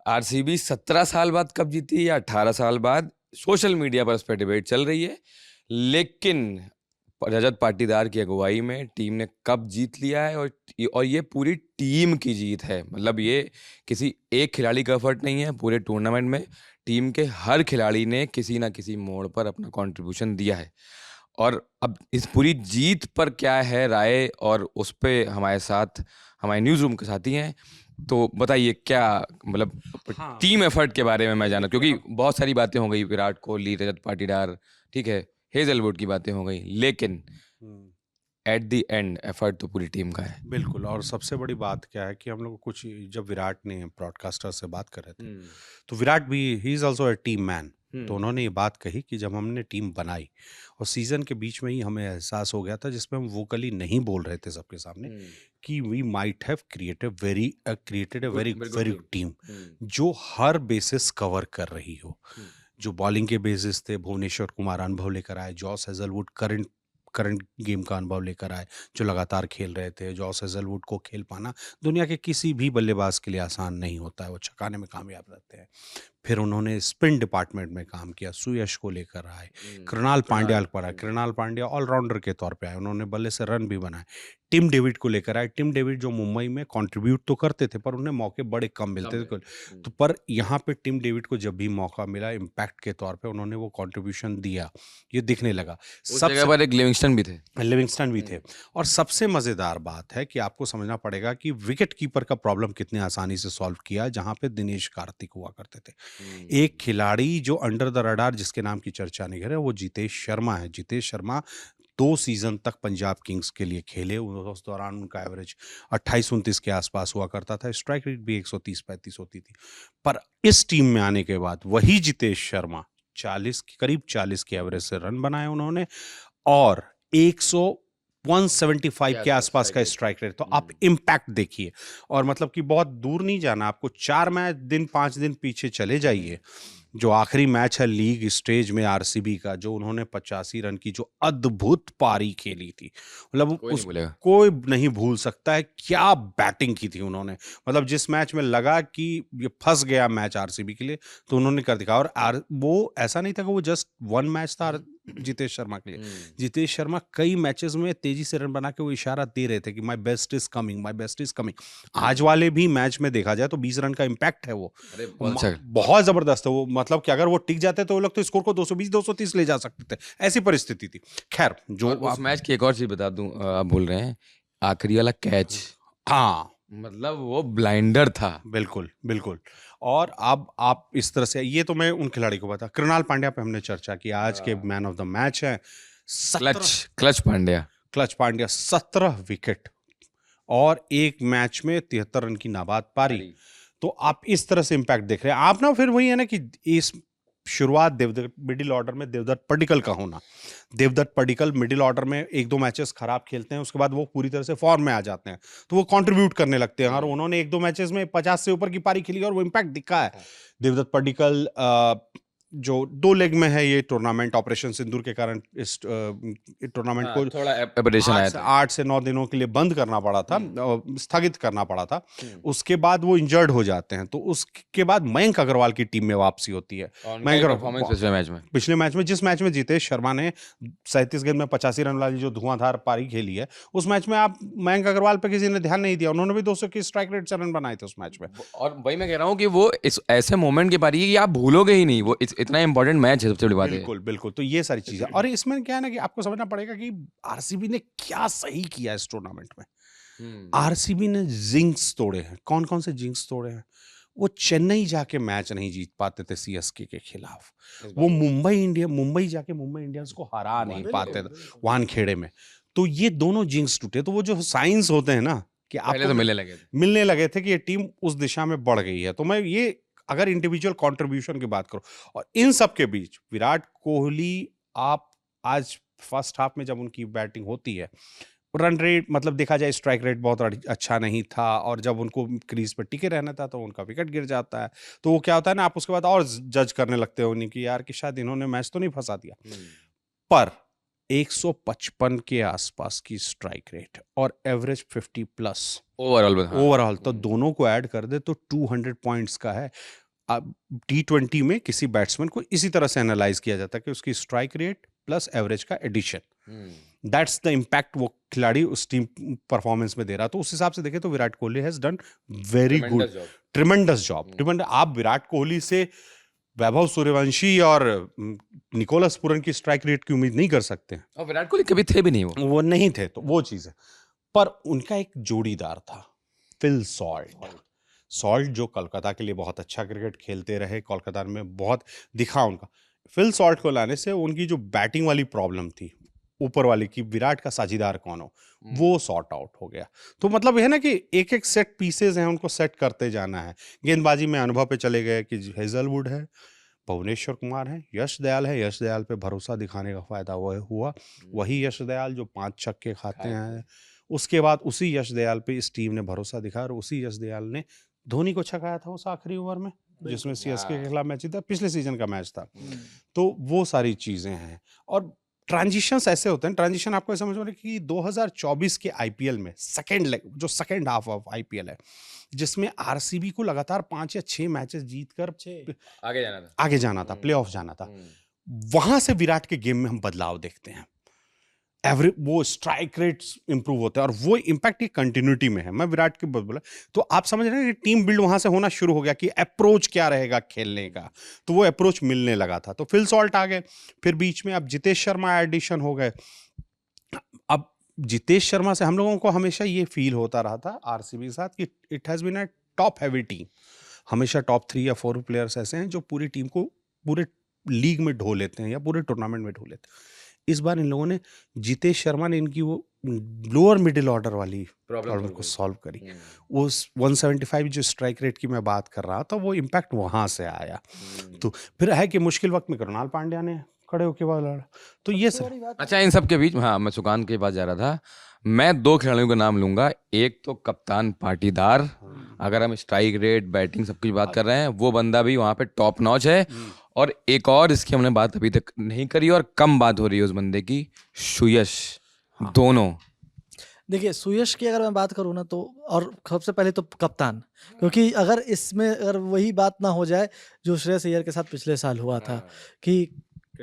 RCB 17 साल बाद कब जीती या 18 साल बाद, सोशल मीडिया पर उस पर डिबेट चल रही है। लेकिन रजत पाटीदार की अगुवाई में टीम ने कप जीत लिया है, और ये पूरी टीम की जीत है। मतलब ये किसी एक खिलाड़ी का एफर्ट नहीं है। पूरे टूर्नामेंट में टीम के हर खिलाड़ी ने किसी ना किसी मोड़ पर अपना कंट्रीब्यूशन दिया है। और अब इस पूरी जीत पर क्या है राय, और उस पे हमारे साथ हमारे न्यूज़ रूम के साथी हैं। तो बताइए क्या, मतलब हाँ टीम एफर्ट के बारे में मैं जाना, देखिए क्योंकि अब बहुत सारी बातें हो गई, विराट कोहली, रजत पाटीदार, ठीक है, हेजलवुड की बातें हो गई, लेकिन हम्म, एट द एंड एफर्ट तो पूरी टीम का है। बिल्कुल। और सबसे बड़ी बात क्या है कि हम लोग कुछ जब विराट ने ब्रॉडकास्टर से बात कर रहे थे हम्म। तो विराट भी he is also a team man. तो हम्म। उन्होंने ये बात कही कि जब हमने टीम बनाई और सीजन के बीच में ही हमें एहसास हो गया था, जिसमें हम वोकली नहीं बोल रहे थे सबके सामने, हम्म। कि we might have created a good, very very good very team. Team hmm. जो हर बेसिस कवर कर रही हो। हम्म। जो बॉलिंग के बेसिस थे, भुवनेश्वर कुमार अनुभव लेकर आए, Josh Hazlewood current current game का अनुभव लेकर आए, जो लगातार खेल रहे थे। जॉस हेजलवुड को खेल पाना दुनिया के किसी भी बल्लेबाज के लिए आसान नहीं होता है, वो छकाने में कामयाब रहते हैं। फिर उन्होंने स्पिन डिपार्टमेंट में काम किया, सुयश को लेकर आए, कृणाल पांड्या कृणाल। पर आए। कृणाल पांड्या ऑलराउंडर के तौर पे आए, उन्होंने बल्ले से रन भी बनाए। टिम डेविड को लेकर आए। टिम डेविड जो मुंबई में कंट्रीब्यूट तो करते थे पर उन्हें मौके बड़े कम मिलते थे। तो पर यहाँ पे टिम डेविड को जब भी मौका मिला इम्पैक्ट के तौर पे उन्होंने वो कंट्रीब्यूशन दिया, ये दिखने लगा। उस जगह सबसे पर एक लिविंगस्टन भी थे। लिविंगस्टन भी थे। और सबसे मज़ेदार बात है कि आपको समझना पड़ेगा कि विकेट कीपर का प्रॉब्लम कितने आसानी से सॉल्व किया, जहाँ पे दिनेश कार्तिक हुआ करते थे। एक खिलाड़ी जो अंडर द रडार जिसके नाम की चर्चा नहीं करे, वो जितेश शर्मा है। जितेश शर्मा 2 सीज़न तक पंजाब किंग्स के लिए खेले। उस दौरान उनका एवरेज 28-29 के आसपास हुआ करता था। स्ट्राइक रेट भी 130-35 होती थी। पर इस टीम में आने के बाद वही जितेश शर्मा 40 करीब 40 के एवरेज से रन बनाए उन्होंने, और 100 175 के आसपास का स्ट्राइक रेट। तो आप इम्पैक्ट देखिए। और मतलब कि बहुत दूर नहीं जाना, आपको 4 मैच दिन 5 दिन पीछे चले जाइए। जो आखिरी मैच है लीग स्टेज में आरसीबी का, जो उन्होंने 85 रन की जो अद्भुत पारी खेली थी, मतलब कोई नहीं उस बोलेगा। कोई नहीं भूल सकता है क्या बैटिंग की थी उन्होंने। मतलब जिस मैच में लगा कि ये फंस गया मैच आरसीबी के लिए, तो उन्होंने कर दिखा। और वो ऐसा नहीं था कि वो जस्ट वन मैच था जितेश शर्मा के लिए। जितेश शर्मा कई मैचेस में तेजी से रन बना के वो इशारा दे रहे थे कि my best is coming, my best is coming. आज वाले भी मैच में देखा जाए तो 20 रन का इम्पैक्ट है वो। अरे बहुत अच्छा। बहुत जबरदस्त है वो। मतलब कि अगर वो टिक जाते तो वो लोग तो स्कोर को 220 230 ले जा सकते थे, ऐसी परिस्थिति थी। खैर जो और उस आप मैच की एक और चीज बता दूं, आप बोल रहे हैं आखिरी वाला कैच, हाँ मतलब वो ब्लाइंडर था। बिल्कुल बिल्कुल। और अब आप इस तरह से, ये तो मैं उन खिलाड़ी को बता, कृणाल पांड्या पे हमने चर्चा की, आज के मैन ऑफ द मैच है। Clutch 17 clutch Pandya. Clutch Pandya 17 wicket और एक मैच में 73 रन की नाबाद पारी। तो आप इस तरह से इंपैक्ट देख रहे हैं। आप ना फिर वही है ना कि इस शुरुआत देवदत्त मिडिल ऑर्डर में देवदत्त पडिक्कल का होना। देवदत्त पडिक्कल मिडिल ऑर्डर में 1-2 मैचेस खराब खेलते हैं, उसके बाद वो पूरी तरह से फॉर्म में आ जाते हैं, तो वो कंट्रीब्यूट करने लगते हैं। और उन्होंने 1-2 मैचेस में 50 से ऊपर की पारी खेली और वो इंपैक्ट दिखा है। देवदत्त पडिक्कल जो 2 लेग में है ये टूर्नामेंट, ऑपरेशन सिंदूर के कारण इस टूर्नामेंट को थोड़ा एपरेशन आया था। 8 से 9 दिनों के लिए बंद करना पड़ा था, स्थगित करना पड़ा था। उसके बाद वो इंजर्ड हो जाते हैं, तो उसके बाद मयंक अग्रवाल की टीम में वापसी होती है। और उनका मयंक ही परफॉर्मेंस पिछले मैच में। पिछले मैच में, जिस मैच में जितेश शर्मा ने 37 गेंद में 85 रन वाली जो धुआंधार पारी खेली है, उस मैच में आप मयंक अग्रवाल पे किसी ने ध्यान नहीं दिया। उन्होंने भी 200 की स्ट्राइक रेट से रन बनाए थे उस मैच में। और वही मैं कह रहा हूँ कि वो इस ऐसे मोमेंट की पारी है कि आप भूलोगे ही नहीं। वो इतना इंपॉर्टेंट मैच है, सबसे बड़ी बात है। बिल्कुल बिल्कुल। तो ये सारी चीजें, और इसमें क्या है ना कि आपको समझना पड़ेगा कि आरसीबी ने क्या सही किया इस टूर्नामेंट में। आरसीबी ने जिंक्स तोड़े हैं। कौन कौन से जिंक्स तोड़े हैं? वो चेन्नई जाके मैच नहीं जीत पाते थे सीएसके के खिलाफ। वो मुंबई जाके मुंबई इंडियंस को हरा नहीं पाते थे वानखेड़े में। तो ये दोनों जिंक्स टूटे। तो वो जो साइंस होते हैं ना कि पहले आपको तो मिलने लगे थे। मिलने लगे थे कि ये टीम उस दिशा में बढ़ गई है। तो मैं ये, अगर इंडिविजुअल कंट्रीब्यूशन की बात करो, और इन सब के बीच विराट कोहली, आप आज फर्स्ट हाफ में जब उनकी बैटिंग होती है, रन रेट मतलब देखा जाए स्ट्राइक रेट बहुत अच्छा नहीं था, और जब उनको क्रीज पर टिके रहना था तो उनका विकेट गिर जाता है। तो वो क्या होता है ना, आप उसके बाद और जज करने लगते हो उन्हें कि यार कि शायद इन्होंने मैच तो नहीं फंसा दिया। पर 155 के आसपास की स्ट्राइक रेट और एवरेज 50 प्लस ओवरऑल ओवरऑल, तो दोनों को ऐड कर दे तो 200 पॉइंट्स का है। अब T20 में किसी बैट्समैन को इसी तरह से एनालाइज किया जाता है कि उसकी स्ट्राइक रेट प्लस एवरेज का एडिशन, दैट्स द इम्पैक्ट वो खिलाड़ी उस टीम परफॉर्मेंस में दे रहा। तो उस हिसाब से देखें तो Virat Kohli has done very good, tremendous job. आप विराट कोहली से वैभव सूर्यवंशी और निकोलस पूरन की स्ट्राइक रेट की उम्मीद नहीं कर सकते हैं, और विराट कोहली कभी थे भी नहीं वो नहीं थे, तो वो चीज है। पर उनका एक जोड़ीदार था, फिल सॉल्ट जो कोलकाता के लिए बहुत अच्छा क्रिकेट खेलते रहे, कोलकाता में बहुत दिखा उनका। फिल सॉल्ट को लाने से उनकी जो बैटिंग वाली प्रॉब्लम थी ऊपर वाली की, विराट का साझीदार कौन हो, वो सॉर्ट आउट हो गया। तो मतलब है ना कि एक एक सेट पीसेज हैं, उनको सेट करते जाना है। गेंदबाजी में अनुभव पे चले गए कि हेजलवुड है, भुवनेश्वर कुमार है, यश दयाल है। यश दयाल पे भरोसा दिखाने का फायदा वो हुआ, वही यश दयाल जो 5 छक्के खाते हैं। उसके बाद उसी यश दयाल पे इस टीम ने भरोसा दिखाया और उसी यश दयाल ने धोनी को छकाया था उस आखिरी ओवर में, जिसमें सीएसके के खिलाफ मैच जीता, पिछले सीजन का मैच था। तो वो सारी चीजें हैं। और ट्रांजिशंस ऐसे होते हैं, ट्रांजिशन आपको समझ में कि 2024 के आईपीएल में सेकंड हाफ ऑफ आईपीएल है, जिसमें आरसीबी को लगातार 5 या 6 मैचेस जीतकर आगे जाना था, प्लेऑफ जाना था। वहां से विराट के गेम में हम बदलाव देखते हैं, वो स्ट्राइक रेट्स इंप्रूव होते हैं और वो इम्पैक्ट की कंटिन्यूटी में है। मैं विराट के बोला तो आप समझ रहे हैं कि टीम बिल्ड वहां से होना शुरू हो गया कि अप्रोच क्या रहेगा खेलने का, तो वो अप्रोच मिलने लगा था। तो फिल सॉल्ट आ गए, फिर बीच में अब जितेश शर्मा एडिशन हो गए। अब जितेश शर्मा से हम लोगों को हमेशा ये फील होता रहा था आरसीबी के साथ कि it has been a top heavy team. हमेशा टॉप 3 या 4 प्लेयर्स ऐसे हैं जो पूरी टीम को पूरे लीग में ढो लेते हैं या पूरे टूर्नामेंट में ढो लेते हैं। इस बार इन लोगों ने, जितेश शर्मा ने इनकी वो लोअर मिडिल ऑर्डर वाली प्रॉब्लम को सॉल्व करी। वो 175 जो स्ट्राइक रेट की मैं बात कर रहा था, वो इम्पैक्ट वहां से आया। तो फिर है कि मुश्किल वक्त में कृणाल पांड्या ने खड़े होके वाला, तो ये सर। अच्छा, इन सब के बीच हाँ, मैं सुकांत के पास जा रहा था। मैं 2 खिलाड़ियों का नाम लूंगा। एक तो कप्तान पाटीदार, अगर हम स्ट्राइक रेट, बैटिंग सब कुछ बात कर रहे हैं, वो बंदा भी वहाँ पे टॉप नॉच है। और एक और इसकी हमने बात अभी तक नहीं करी और कम बात हो रही है उस बंदे की, सुयश। दोनों देखिए, सुयश की अगर मैं बात करूँ ना, तो और सबसे पहले तो कप्तान, क्योंकि अगर इसमें अगर वही बात ना हो जाए जो श्रेयस अय्यर के साथ पिछले साल हुआ था कि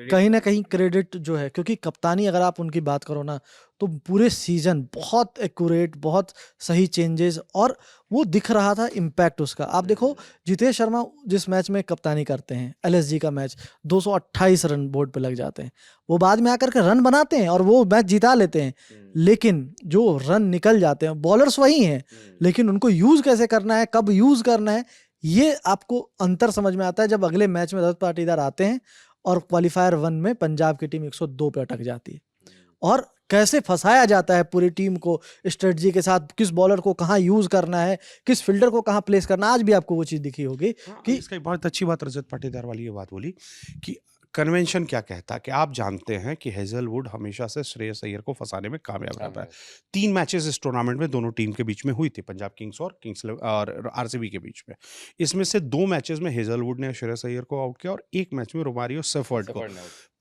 कहीं ना कहीं क्रेडिट जो है, क्योंकि कप्तानी अगर आप उनकी बात करो ना, तो पूरे सीजन बहुत एक्यूरेट, बहुत सही चेंजेस, और वो दिख रहा था इम्पैक्ट उसका। आप देखो, जितेश शर्मा जिस मैच में कप्तानी करते हैं, एलएसजी का मैच, 228 रन बोर्ड पे लग जाते हैं। वो बाद में आकर के रन बनाते हैं और वो मैच जिता लेते हैं, लेकिन जो रन निकल जाते हैं, बॉलर्स वही हैं, लेकिन उनको यूज कैसे करना है, कब यूज करना है, ये आपको अंतर समझ में आता है जब अगले मैच में रजत पाटीदार आते हैं और क्वालिफायर 1 में पंजाब की टीम 102 पे अटक जाती है, और कैसे फंसाया जाता है पूरी टीम को स्ट्रेटजी के साथ, किस बॉलर को कहाँ यूज करना है, किस फील्डर को कहाँ प्लेस करना। आज भी आपको वो चीज दिखी होगी कि इसका बहुत अच्छी बात रजत पाटीदार वाली ये बात बोली कि कन्वेंशन क्या कहता है कि आप जानते हैं कि हेजलवुड हमेशा से श्रेयस अय्यर को फंसाने में कामयाब रहता है। 3 मैचेस इस टूर्नामेंट में दोनों टीम के बीच में हुई थी, पंजाब किंग्स और आरसीबी के बीच में। इसमें से 2 मैचेस में हेजलवुड ने श्रेयस अय्यर को आउट किया और 1 मैच में रोमारियो सेफर्ड को।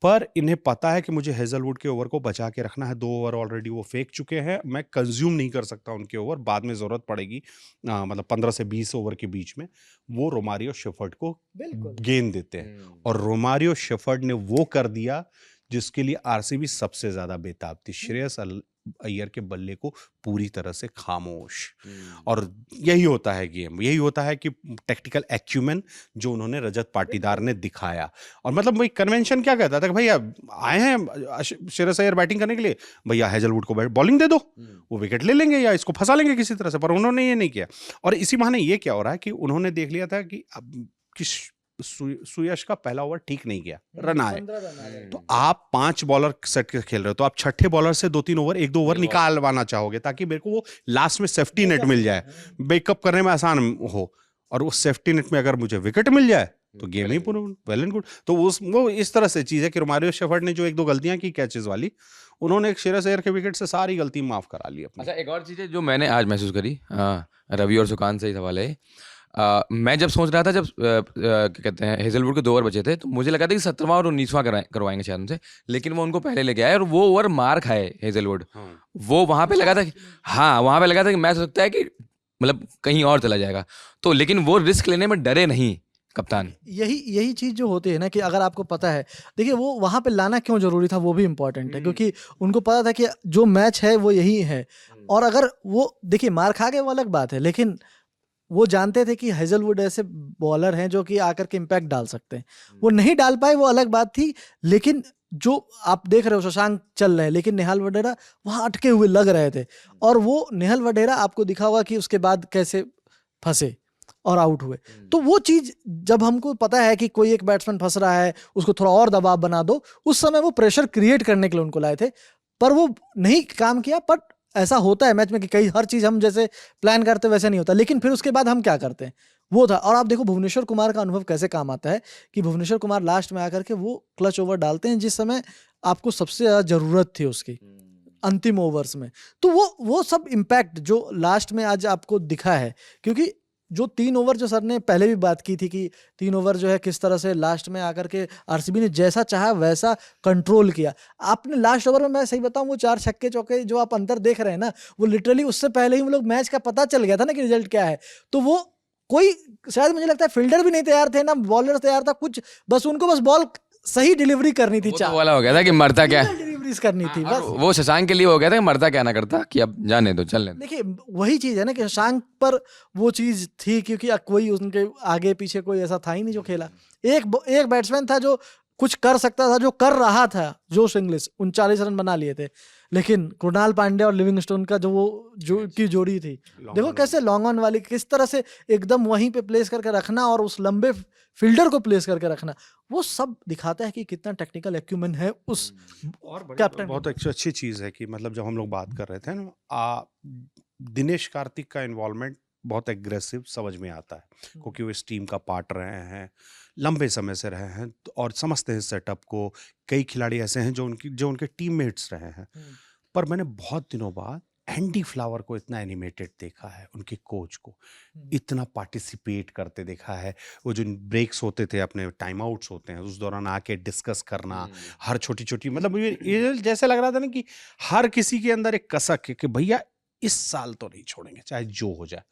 पर इन्हें पता है कि मुझे हेजलवुड के ओवर को बचा के रखना है। 2 ओवर ऑलरेडी वो फेंक चुके हैं, मैं कंज्यूम नहीं कर सकता उनके ओवर, बाद में जरूरत पड़ेगी। मतलब 15 से 20 ओवर के बीच में वो रोमारियो शेफर्ड को गेंद देते हैं, और रोमारियो शेफर्ड ने वो कर दिया जिसके लिए आरसीबी सबसे ज्यादा बेताब थी। श्रेयस अय्यर के बल्ले को पूरी तरह से खामोश। और यही होता है गेम, यही होता है कि टेक्टिकल एक्यूमेन जो उन्होंने रजत पाटीदार ने दिखाया। और मतलब भाई कन्वेंशन क्या कहता था कि भैया आए हैं श्रेयस अय्यर बैटिंग करने के लिए, भैया हेजलवुड को बॉलिंग दे दो, वो विकेट ले लेंगे या इसको फंसा लेंगे किसी तरह से। पर उन्होंने ये नहीं किया, और इसी बहाने ये क्या हो रहा है कि उन्होंने देख लिया था कि सुयश का पहला ओवर ठीक नहीं गया, रन आए, तो आप 5 बॉलर सेट के खेल रहे हो, तो आप छठे बॉलर से 2-3 ओवर 1-2 ओवर निकालवाना चाहोगे ताकि मेरे को वो लास्ट में सेफ्टी नेट मिल जाए, बैकअप करने में आसान हो। और उस सेफ्टी नेट में अगर मुझे विकेट मिल जाए तो गेम ही पूरा वेल एंड गुड। तो वो इस तरह से चीज है कि रोमारियो शेफर्ड ने जो 1-2 गलतियां की कैचेस वाली, उन्होंने एक श्रेयस अय्यर के विकेट से सारी गलती माफ करा ली अपनी। अच्छा, एक और चीज है जो मैंने आज महसूस करी, रवि और सुकांत से ही सवाल है। मैं जब सोच रहा था, जब क्या कहते हैं, हेजलवुड के 2 ओवर बचे थे, तो मुझे लगा था कि 17वां और 19वां करवाएंगे शायद उनसे, लेकिन वो उनको पहले लेके आए और वो ओवर मार खाए हेजलवुड। वो वहां पे लगा था कि हाँ, वहां पे लगा था कि मैच हो सकता है कि मतलब कहीं और चला जाएगा, तो लेकिन वो रिस्क लेने में डरे नहीं कप्तान। यही चीज जो होती है ना कि अगर आपको पता है, देखिए वो वहां पे लाना क्यों जरूरी था वो भी इम्पोर्टेंट है, क्योंकि उनको पता था कि जो मैच है वो यही है। और अगर वो देखिए मार खा गए वो अलग बात है, लेकिन वो जानते थे कि हेजलवुड ऐसे बॉलर हैं जो कि आकर के इम्पैक्ट डाल सकते हैं। वो नहीं डाल पाए वो अलग बात थी, लेकिन जो आप देख रहे हो शशांक चल रहे हैं, लेकिन नेहाल वडेरा वहां अटके हुए लग रहे थे। और वो नेहाल वडेरा आपको दिखा होगा कि उसके बाद कैसे फंसे और आउट हुए। तो वो चीज जब हमको पता है कि कोई एक बैट्समैन फंस रहा है, उसको थोड़ा और दबाव बना दो, उस समय वो प्रेशर क्रिएट करने के लिए उनको लाए थे, पर वो नहीं काम किया। बट ऐसा होता है मैच में कि कई हर चीज हम जैसे प्लान करते वैसे नहीं होता, लेकिन फिर उसके बाद हम क्या करते हैं वो था। और आप देखो भुवनेश्वर कुमार का अनुभव कैसे काम आता है कि भुवनेश्वर कुमार लास्ट में आकर के वो क्लच ओवर डालते हैं जिस समय आपको सबसे ज्यादा जरूरत थी उसकी, अंतिम ओवर्स में। तो वो सब इम्पैक्ट जो लास्ट में आज आपको दिखा है, क्योंकि जो 3 ओवर जो सर ने पहले भी बात की थी कि 3 ओवर जो है किस तरह से लास्ट में आकर के आरसीबी ने जैसा चाहा वैसा कंट्रोल किया। आपने लास्ट ओवर में, मैं सही बताऊं, वो 4 छक्के चौके जो आप अंतर देख रहे हैं ना, वो लिटरली उससे पहले ही हम लोग मैच का पता चल गया था ना कि रिजल्ट क्या है। तो वो कोई शायद मुझे लगता है फील्डर भी नहीं तैयार थे ना बॉलर तैयार था कुछ, बस उनको बस बॉल सही डिलीवरी करनी थी, वो तो वाला हो गया था कि मरता क्या है, डिलीवरीज करनी थी बस। वो शशांक के लिए हो गया था कि मरता क्या ना करता, कि अब जाने दो, चलने दो। देखिए वही चीज है ना कि शशांक पर वो चीज थी, क्योंकि कोई उनके आगे पीछे कोई ऐसा था ही नहीं जो खेला। एक बैट्समैन था जो कुछ कर सकता था, जो कर रहा था, जोश इंग्लिश 39 रन बना लिए थे, लेकिन कृणाल पांड्या और लिविंगस्टोन का की जोड़ी थी, देखो कैसे लॉन्ग ऑन वाली, किस तरह से एकदम वहीं पे प्लेस करके रखना और उस लंबे फील्डर को प्लेस करके रखना, वो सब दिखाता है कि कितना टेक्निकल एक्यूमेन है उस और कैप्टन। बहुत अच्छी चीज़ है कि मतलब जब हम लोग बात कर रहे थे ना, दिनेश कार्तिक का इन्वॉल्वमेंट बहुत एग्रेसिव समझ में आता है, क्योंकि वो इस टीम का पार्ट रहे हैं, लंबे समय से रहे हैं और समझते हैं सेटअप को। कई खिलाड़ी ऐसे हैं जो उनके टीममेट्स रहे हैं, पर मैंने बहुत दिनों बाद एंडी फ्लावर को इतना एनिमेटेड देखा है, उनके कोच को इतना पार्टिसिपेट करते देखा है। वो जो ब्रेक्स होते थे, अपने टाइम आउट्स होते हैं, उस दौरान आके डिस्कस करना, हर छोटी छोटी, मतलब ये जैसे लग रहा था ना कि हर किसी के अंदर एक कसक है कि भैया इस साल तो नहीं छोड़ेंगे चाहे जो हो जाए।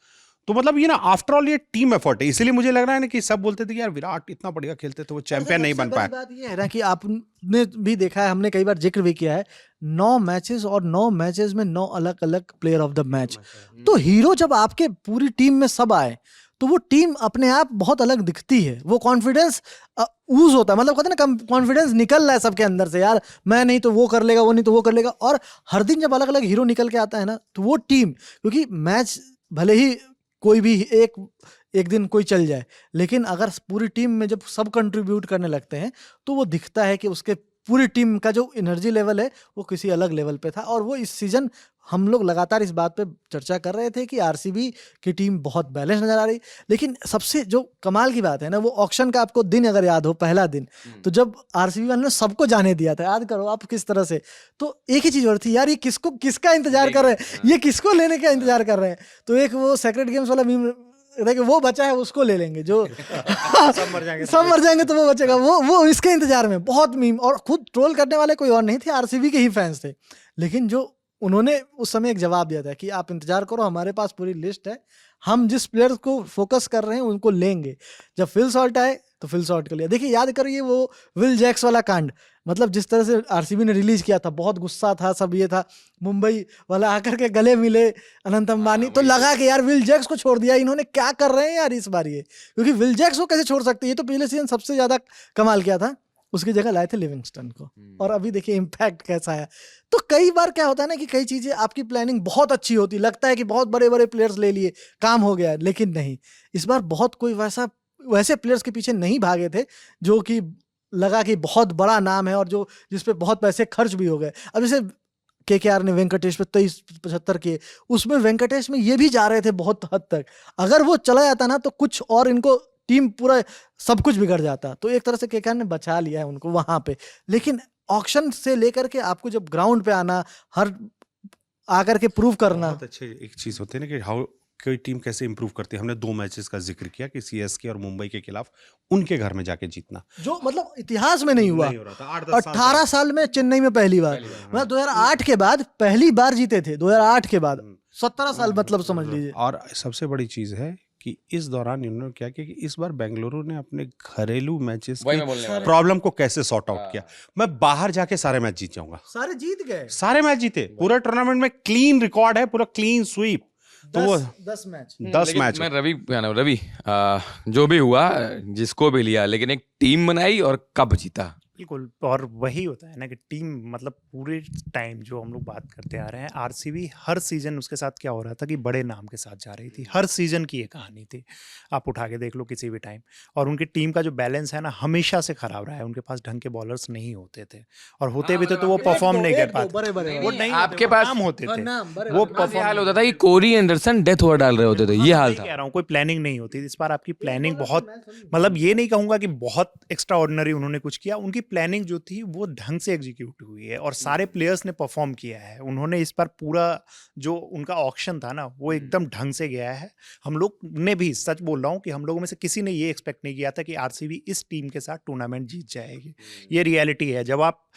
तो मतलब ये ना आफ्टर ऑल ये टीम एफर्ट है, इसीलिए मुझे लग रहा है ना कि सब बोलते थे कि यार विराट इतना बढ़िया खेलते थे, वो चैंपियन नहीं बन पाया। बात ये है ना कि आपने भी देखा है, हमने कई बार जिक्र भी किया है, 9 मैचेस और 9 मैचेस में 9 अलग अलग प्लेयर ऑफ द मैच। तो हीरो जब आपके पूरी टीम में सब आए तो वो टीम अपने आप बहुत अलग दिखती है, वो कॉन्फिडेंस ऊज होता है, मतलब कहते हैं ना कॉन्फिडेंस निकल रहा है सबके अंदर से, यार मैं नहीं तो वो कर लेगा, वो नहीं तो वो कर लेगा। और हर दिन जब अलग अलग हीरो निकल के आता है ना, तो वो टीम, क्योंकि मैच भले ही कोई भी एक दिन कोई चल जाए, लेकिन अगर पूरी टीम में जब सब कंट्रीब्यूट करने लगते हैं तो वो दिखता है कि उसके पूरी टीम का जो एनर्जी लेवल है वो किसी अलग लेवल पे था। और वो इस सीजन हम लोग लगातार इस बात पे चर्चा कर रहे थे कि आरसीबी की टीम बहुत बैलेंस नजर आ रही, लेकिन सबसे जो कमाल की बात है ना, वो ऑक्शन का आपको दिन अगर याद हो, पहला दिन, तो जब आरसीबी वालों ने सबको जाने दिया था, याद करो आप किस तरह से, तो एक ही चीज और थी, यार ये किसका इंतजार कर रहे हैं, ये किसको लेने का इंतजार कर रहे हैं। तो एक वो सेक्रेट गेम्स वाला मीम, देखिए वो बचा है उसको ले लेंगे, जो सब मर जाएंगे तो वो बचेगा, वो इसके इंतजार में बहुत मीम। और खुद ट्रोल करने वाले कोई और नहीं थे, आरसीबी के ही फैंस थे, लेकिन जो उन्होंने उस समय एक जवाब दिया था कि आप इंतजार करो, हमारे पास पूरी लिस्ट है, हम जिस प्लेयर को फोकस कर रहे हैं उनको लेंगे। जब फिल सॉल्ट आए तो फिल सॉल्ट कर लिया। देखिए याद करिए वो विल जैक्स वाला कांड, मतलब जिस तरह से आरसीबी ने रिलीज किया था, बहुत गुस्सा था सब, ये था, मुंबई वाला आकर के गले मिले अनंत अंबानी, तो लगा कि यार विल जैक्स को छोड़ दिया इन्होंने, क्या कर रहे हैं यार इस बार ये, क्योंकि विल जैक्स को कैसे छोड़ सकते हैं, ये तो पिछले सीजन सबसे ज्यादा कमाल किया था, उसकी जगह लाए थे लिविंगस्टन को, और अभी देखिए इम्पैक्ट कैसा है। तो कई बार क्या होता है ना कि कई चीजें आपकी प्लानिंग बहुत अच्छी होती, लगता है कि बहुत बड़े बड़े प्लेयर्स ले लिए, काम हो गया, लेकिन नहीं, इस बार बहुत कोई वैसे प्लेयर्स के पीछे नहीं भागे थे जो कि लगा कि बहुत बड़ा नाम है और जो जिसपे बहुत पैसे खर्च भी हो गए। अब जैसे केकेआर ने वेंकटेश पे 23-75 किए, उसमें वेंकटेश में ये भी जा रहे थे बहुत हद तक, अगर वो चला जाता ना तो कुछ और इनको टीम पूरा सब कुछ बिगड़ जाता। तो एक तरह से केकेआर ने बचा लिया है उनको वहां पे, लेकिन ऑक्शन से लेकर के आपको जब ग्राउंड पे आना, हर आकर के प्रूव करना, बहुत अच्छी एक चीज होती है ना कि हाउ कोई टीम कैसे इंप्रूव करती है। हमने 2 मैचेस का जिक्र किया कि सीएसके और मुंबई के खिलाफ उनके घर में जाके जीतना जो मतलब इतिहास में नहीं हुआ। नहीं हो रहा था। 8-10 साल 18 साल में चेन्नई में पहली बार, मतलब 2008 के बाद पहली बार जीते थे, 2008 के बाद 17 साल मतलब समझ लीजिए। और सबसे बड़ी चीज है कि इस दौरान इन्होंने क्या किया कि इस बार बेंगलुरु ने अपने घरेलू मैचेस वही की मैं बोलने वाला प्रॉब्लम को कैसे सॉर्ट आउट किया। मैं बाहर जाके सारे मैच जीत जाऊंगा। सारे जीत गए, सारे मैच जीते, पूरे टूर्नामेंट में क्लीन रिकॉर्ड है, पूरा क्लीन स्वीप। तो वो 10 मैच 10 लेकिन मैच मैं रवि जो भी हुआ, जिसको भी लिया, लेकिन एक टीम बनाई और कब जीता। बिल्कुल। और वही होता है ना कि टीम मतलब पूरे टाइम जो हम लोग बात करते आ रहे हैं, आरसीबी हर सीजन उसके साथ क्या हो रहा था कि बड़े नाम के साथ जा रही थी। हर सीजन की एक कहानी थी, आप उठा के देख लो किसी भी टाइम। और उनकी टीम का जो बैलेंस है ना हमेशा से खराब रहा है। उनके पास ढंग के बॉलर्स नहीं होते थे, और होते भी थे तो वो परफॉर्म नहीं कर पाते। बड़े बड़े वो नहीं आपके होते, पास नाम होते थे, नाम बड़े वो बड़े। ये हाल होता था कि कोरी एंडरसन डेथ ओवर डाल रहे होते थे, ये हाल कह था। रहा हूँ कोई प्लानिंग नहीं होती। इस बार आपकी प्लानिंग बहुत, मतलब ये नहीं कहूंगा कि बहुत एक्स्ट्रा ऑर्डिनरी उन्होंने कुछ किया। उनकी प्लानिंग जो थी वो ढंग से एग्जीक्यूट हुई है और सारे प्लेयर्स ने परफॉर्म किया है। उन्होंने इस बार पूरा जो उनका ऑक्शन था ना वो एकदम ढंग से गया है। हम लोग ने भी, सच बोल रहा हूँ कि हम लोगों में से किसी ने ये एक्सपेक्ट नहीं किया था कि आरसीबी इस टीम के साथ टूर्नामेंट जीत जाएगी। ये रियलिटी है। जब आप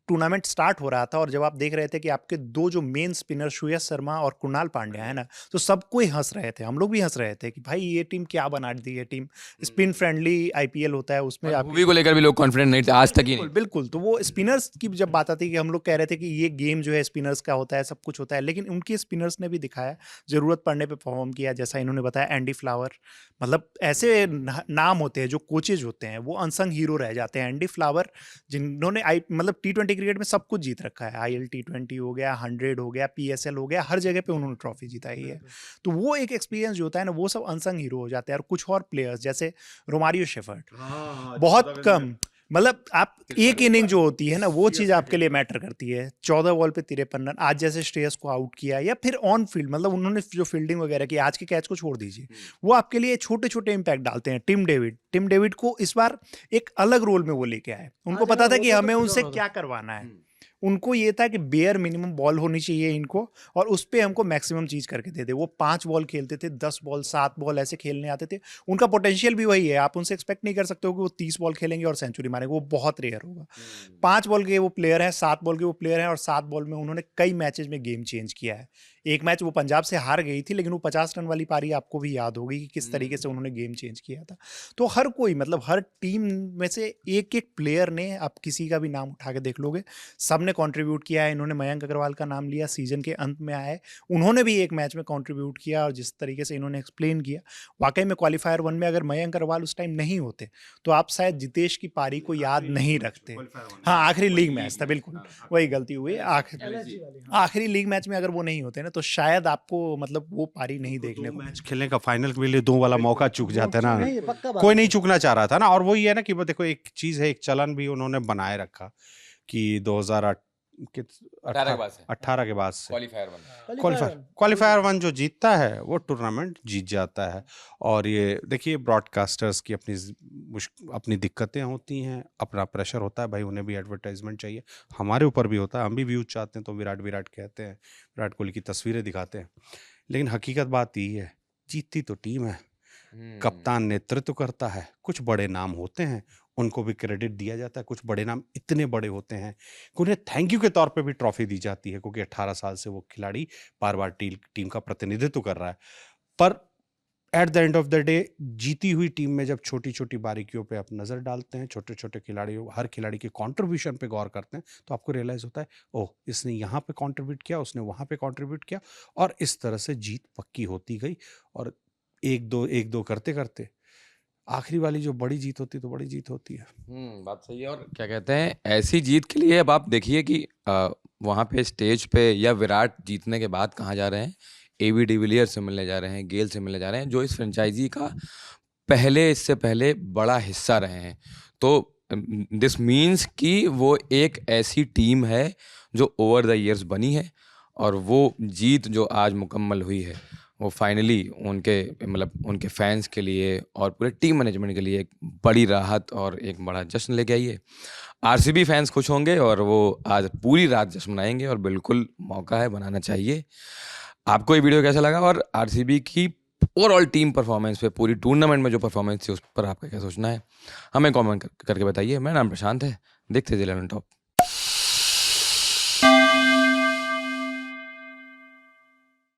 टूर्नामेंट स्टार्ट हो रहा था और जब आप देख रहे थे कि आपके 2 जो मेन स्पिनर श्रेयस शर्मा और कुणाल पांड्या है ना, तो सबको ही हंस रहे थे। हम लोग भी हंस रहे थे कि भाई ये टीम क्या बना दी है। टीम स्पिन फ्रेंडली आईपीएल होता है, उसमें आप भुवी को लेकर भी लोग कॉन्फिडेंट नहीं थे आज तक ही नहीं। बिल्कुल। तो वो स्पिनर्स की जब बात आती है कि हम लोग कह रहे थे कि ये गेम जो है स्पिनर्स का होता है, सब कुछ होता है, लेकिन उनके स्पिनर्स ने भी दिखाया, जरूरत पड़ने पे परफॉर्म किया। जैसा इन्होंने बताया एंडी फ्लावर, मतलब ऐसे नाम होते हैं जो कोचेज होते हैं वो अनसंग हीरो रह जाते हैं। एंडी फ्लावर जिन्होंने मतलब T20 क्रिकेट में सब कुछ जीत रखा है, IL T20 हो गया, 100 हो गया, PSL हो गया, हर जगह पे उन्होंने ट्रॉफी जिताई है। तो वो एक एक्सपीरियंस जो होता है ना, वो सब अनसंग हीरो हो जाते हैं। और कुछ और प्लेयर्स जैसे रोमारियो शेफर्ड, बहुत कम, मतलब आप एक इनिंग जो होती है ना वो चीज़ आपके लिए मैटर करती है। 14 बॉल पे 53 रन, आज जैसे श्रेयस को आउट किया, या फिर ऑन फील्ड मतलब उन्होंने जो फील्डिंग वगैरह की, आज के कैच को छोड़ दीजिए, वो आपके लिए छोटे छोटे इंपैक्ट डालते हैं। टिम डेविड को इस बार एक अलग रोल में वो लेके आए। उनको पता था कि हमें उनसे क्या करवाना है। उनको ये था कि बेयर मिनिमम बॉल होनी चाहिए इनको, और उस पर हमको मैक्सिमम चीज़ करके दे दे। वो 5 बॉल खेलते थे, 10 बॉल, 7 बॉल ऐसे खेलने आते थे। उनका पोटेंशियल भी वही है। आप उनसे एक्सपेक्ट नहीं कर सकते हो कि वो 30 बॉल खेलेंगे और सेंचुरी मारेंगे, वो बहुत रेयर होगा। 5 बॉल के वो प्लेयर हैं, 7 बॉल के वो प्लेयर हैं, और 7 बॉल में उन्होंने कई मैचेज में गेम चेंज किया है। एक मैच वो पंजाब से हार गई थी, लेकिन वो 50 रन वाली पारी आपको भी याद होगी कि किस तरीके से उन्होंने गेम चेंज किया था। तो हर कोई, मतलब हर टीम में से एक एक प्लेयर ने, आप किसी का भी नाम उठा के देख लोगे, सब ने कॉन्ट्रीब्यूट किया है। इन्होंने मयंक अग्रवाल का नाम लिया, सीजन के अंत में आए, उन्होंने भी एक मैच में कॉन्ट्रीब्यूट किया। और जिस तरीके से इन्होंने एक्सप्लेन किया, वाकई में क्वालिफायर 1 में अगर मयंक अग्रवाल उस टाइम नहीं होते तो आप शायद जितेश की पारी को याद नहीं रखते। हाँ, आखिरी लीग मैच था, बिल्कुल वही गलती हुई। आखिरी लीग मैच में अगर वो नहीं होते ना तो शायद आपको मतलब वो पारी नहीं देखने को। मैच खेलने का फाइनल के लिए 2 वाला मौका चूक जाता है नहीं, ना, पक्का बात कोई है। नहीं चूकना चाह रहा था ना। और वही है ना कि वो देखो, एक चीज है, एक चलन भी उन्होंने बनाए रखा कि 2018 के बाद से क्वालिफायर 1 जो जीतता है वो टूर्नामेंट जीत जाता है। और ये देखिए, ब्रॉडकास्टर्स की अपनी दिक्कतें होती हैं, अपना प्रेशर होता है भाई, उन्हें भी एडवर्टाइजमेंट चाहिए, हमारे ऊपर भी होता है, हम भी व्यूज चाहते हैं तो विराट कहते हैं, विराट कोहली की तस्वीरें दिखाते हैं। लेकिन हकीकत बात यही है, जीतती तो टीम है, कप्तान नेतृत्व करता है, कुछ बड़े नाम होते हैं, उनको भी क्रेडिट दिया जाता है। कुछ बड़े नाम इतने बड़े होते हैं कि उन्हें थैंक यू के तौर पे भी ट्रॉफी दी जाती है, क्योंकि 18 साल से वो खिलाड़ी बार बार टीम का प्रतिनिधित्व कर रहा है। पर at the end of the day, जीती हुई टीम में जब छोटी छोटी बारीकियों पे आप नज़र डालते हैं, छोटे छोटे खिलाड़ियों, हर खिलाड़ी के कॉन्ट्रीब्यूशन पे गौर करते हैं, तो आपको रियलाइज़ होता है, ओह, इसने यहाँ पे कॉन्ट्रीब्यूट किया, उसने वहाँ पे कॉन्ट्रीब्यूट किया, और इस तरह से जीत पक्की होती गई। और एक दो करते करते आखिरी वाली जो बड़ी जीत होती है तो बड़ी जीत होती है। बात सही है। और क्या कहते हैं, ऐसी जीत के लिए अब आप देखिए कि वहाँ पे स्टेज पे या विराट जीतने के बाद कहाँ जा रहे हैं, AB डिविलियर्स से मिलने जा रहे हैं, गेल से मिलने जा रहे हैं, जो इस फ्रेंचाइजी का इससे पहले बड़ा हिस्सा रहे हैं। तो दिस मीन्स कि वो एक ऐसी टीम है जो ओवर द ईयर्स बनी है, और वो जीत जो आज मुकम्मल हुई है वो फाइनली उनके फैंस के लिए और पूरे टीम मैनेजमेंट के लिए एक बड़ी राहत और एक बड़ा जश्न लेके आई है। RCB फैंस खुश होंगे और वो आज पूरी रात जश्न मनाएंगे, और बिल्कुल मौका है, बनाना चाहिए। आपको ये वीडियो कैसा लगा और आरसीबी की ओवरऑल टीम परफॉर्मेंस पे, पूरी टूर्नामेंट में जो परफॉर्मेंस थी उस पर आपका क्या सोचना है, हमें कमेंट करके बताइए। मेरा नाम प्रशांत है, देखते थे 11 टॉप।